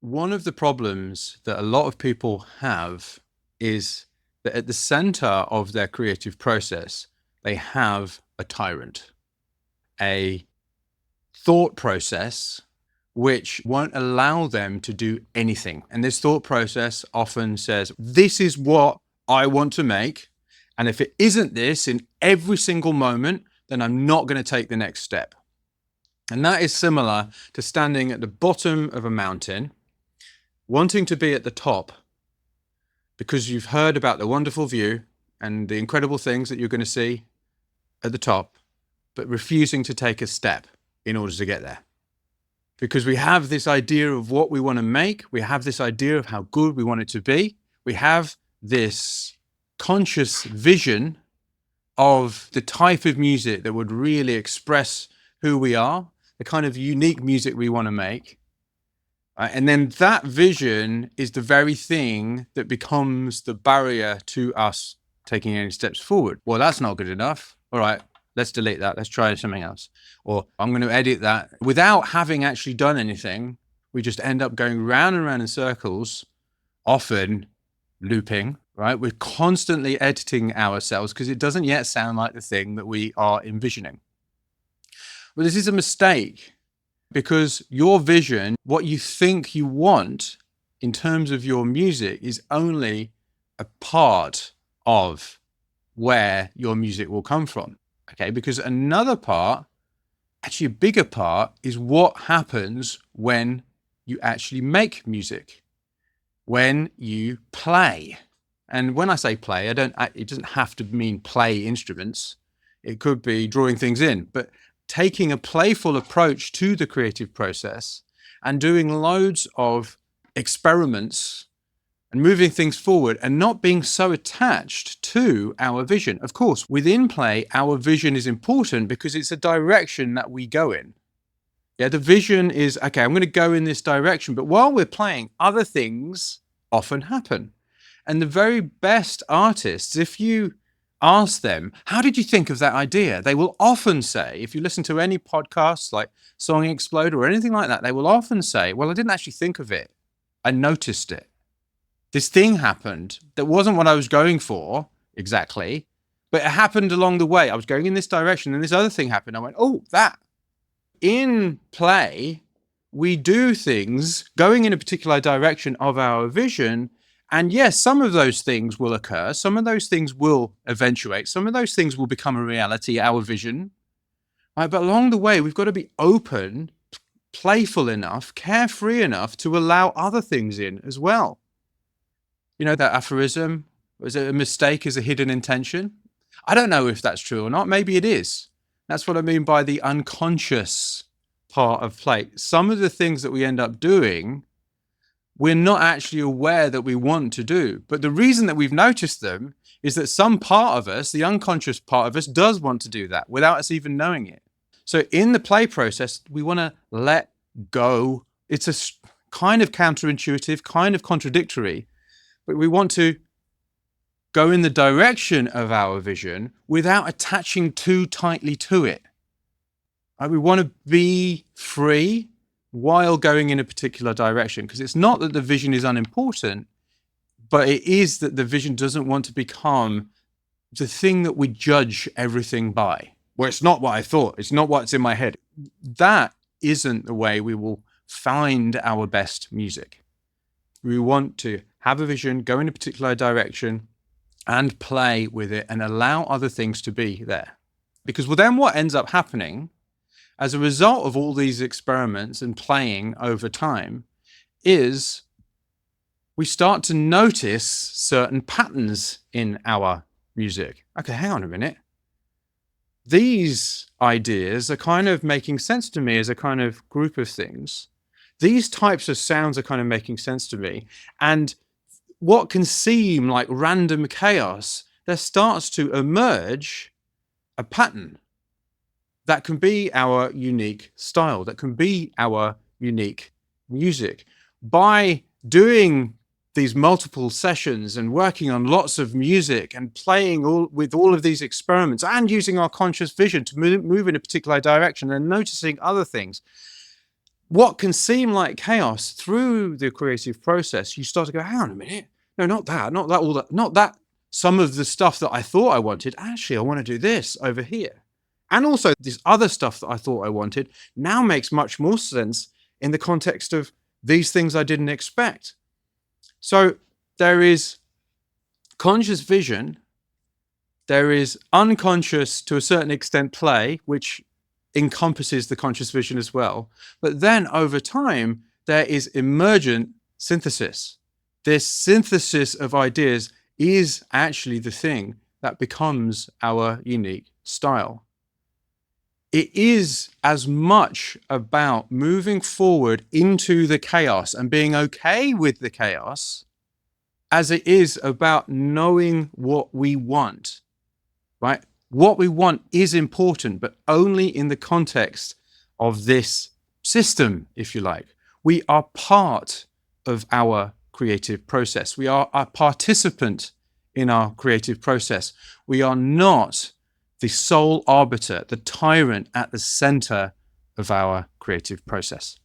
One of the problems that a lot of people have is that at the center of their creative process, they have a tyrant, a thought process which won't allow them to do anything. And this thought process often says, this is what I want to make. And if it isn't this in every single moment, then I'm not going to take the next step. And that is similar to standing at the bottom of a mountain, wanting to be at the top because you've heard about the wonderful view and the incredible things that you're going to see at the top, but refusing to take a step in order to get there. Because we have this idea of what we want to make, we have this idea of how good we want it to be, we have this conscious vision of the type of music that would really express who we are, the kind of unique music we want to make. And then that vision is the very thing that becomes the barrier to us taking any steps forward. Well, that's not good enough. All right, let's delete that. Let's try something else. Or I'm going to edit that. Without having actually done anything, we just end up going round and round in circles, often looping, right? We're constantly editing ourselves because it doesn't yet sound like the thing that we are envisioning. Well, this is a mistake because your vision, what you think you want in terms of your music, is only a part of where your music will come from. Okay, because another part, actually a bigger part, is what happens when you actually make music, when you play. And when I say play, it doesn't have to mean play instruments. It could be drawing things in, but taking a playful approach to the creative process and doing loads of experiments and moving things forward and not being so attached to our vision. Of course, within play, our vision is important because it's a direction that we go in. Yeah, the vision is, okay, I'm going to go in this direction, but while we're playing, other things often happen. And the very best artists, if you ask them, how did you think of that idea? They will often say, if you listen to any podcasts like Song Explode or anything like that, they will often say, well, I didn't actually think of it. I noticed it. This thing happened that wasn't what I was going for exactly, but it happened along the way. I was going in this direction and this other thing happened. I went, oh, that. In play, we do things going in a particular direction of our vision. And yes, some of those things will occur. Some of those things will eventuate. Some of those things will become a reality, our vision. Right? But along the way, we've got to be open, playful enough, carefree enough to allow other things in as well. You know, that aphorism, was it a mistake is a hidden intention? I don't know if that's true or not. Maybe it is. That's what I mean by the unconscious part of play. Some of the things that we end up doing, we're not actually aware that we want to do. But the reason that we've noticed them is that some part of us, the unconscious part of us, does want to do that without us even knowing it. So in the play process, we want to let go. It's a kind of counterintuitive, kind of contradictory, but we want to go in the direction of our vision without attaching too tightly to it. We want to be free while going in a particular direction, because it's not that the vision is unimportant, but it is that the vision doesn't want to become the thing that we judge everything by. Well, it's not what I thought. It's not what's in my head. That isn't the way we will find our best music. We want to have a vision, go in a particular direction, and play with it and allow other things to be there. Because then what ends up happening as a result of all these experiments and playing over time is we start to notice certain patterns in our music. Okay, hang on a minute. These ideas are kind of making sense to me as a kind of group of things. These types of sounds are kind of making sense to me. And what can seem like random chaos, there starts to emerge a pattern that can be our unique style, that can be our unique music. By doing these multiple sessions and working on lots of music and playing with all of these experiments and using our conscious vision to move in a particular direction and noticing other things, what can seem like chaos through the creative process, you start to go, hang on a minute. No, not that, all that, not that. Some of the stuff that I thought I wanted, actually, I want to do this over here. And also this other stuff that I thought I wanted now makes much more sense in the context of these things I didn't expect. So there is conscious vision. There is unconscious, to a certain extent, play, which encompasses the conscious vision as well. But then over time, there is emergent synthesis. This synthesis of ideas is actually the thing that becomes our unique style. It is as much about moving forward into the chaos and being okay with the chaos as it is about knowing what we want, right? What we want is important, but only in the context of this system, if you like. We are part of our creative process. We are a participant in our creative process. We are not the sole arbiter, the tyrant at the center of our creative process.